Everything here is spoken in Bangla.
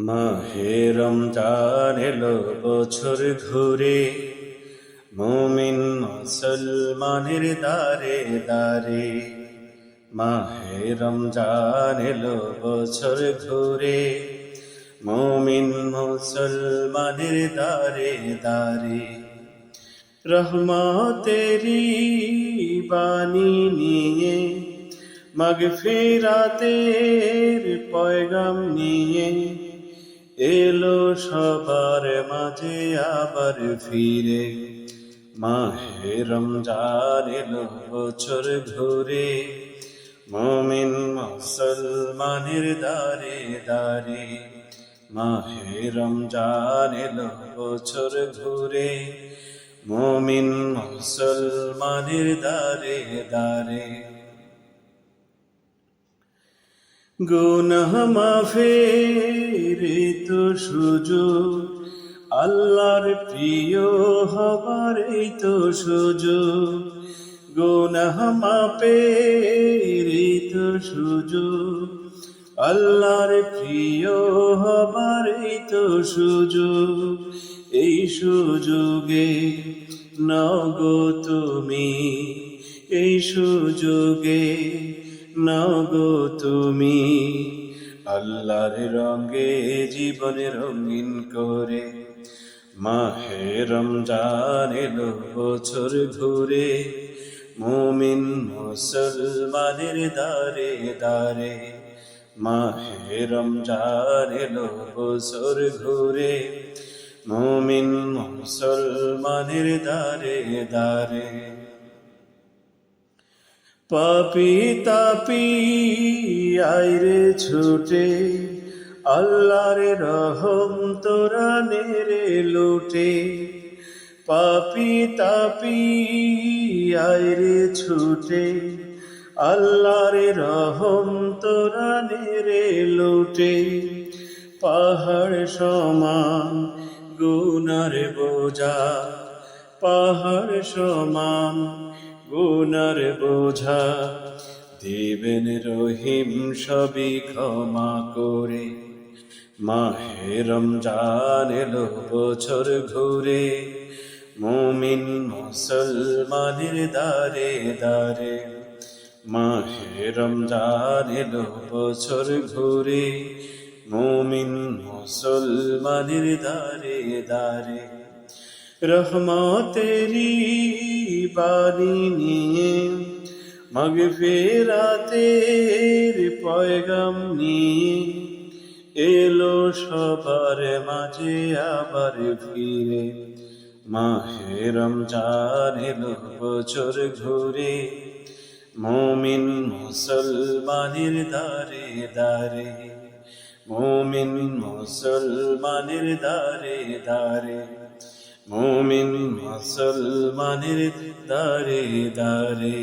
মাহে রমজান এলো বছর ঘুরে, মুমিন মুসলমানের দারে দারে। মাহে রমজান এলো বছর ঘুরে, মুমিন মুসলমানের দারে দারে। রহমতেরি বাণী নিয়ে, মাগফিরাতের পয়গাম নিয়ে, এলো সবার মাঝে আবার ফিরে। মাহে রমজান এলো বছর ঘুরে, মুমিন মুসলমানের দারে দারে। মাহে রমজান এলো বছর ঘুরে, মুমিন মুসলমানের দারে দারে। গুনাহ মাফের তো সুযোগ, আল্লাহর প্রিয় হবার তো সুযোগ। গুনাহ মাফের তো সুযোগ, আল্লাহর প্রিয় হবার তো সুযোগ। এই সুযোগে নগো তুমি, এই সুযোগে নগো তুমি, আল্লাহর রঙে জীবনে রঙিন করে। মাহে রমজান এলো বছর ঘুরে, মুমিন মুসলমানের দারে দারে। মাহে রমজান এলো বছর ঘুরে, মুমিন মুসলমানের দারে দারে। পাপী তাপী আইরে ছুটে, আল্লাহর রহম তোরা নেরে লুটে। পাপী তাপী আইরে ছুটে, আল্লাহর রহম তোরা নেরে লুটে। পাহাড় সমান গুনার বোঝা, পাহাড় সমান গুনার বোঝা, দিবেন রহিম সবই ক্ষমা করে। মাহে রমজান এলো বছর ঘুরে, মুমিন মুসলমানের দারে দারে। মাহে রমজান এলো বছর ঘুরে, মুমিন মুসলমানের দারে দারে। রহমতেরি বাণী নিয়ে, মাগফিরাতের পয়গাম নিয়ে, এলো সবার মাঝে আবার ফিরে। মাহে রমজান এলো বছর ঘুরে, মুমিন মুসলমানের দারে দারে। মুমিন মুসলমানের দারে দারে। মুমিন মুসলমানের দারে দারে।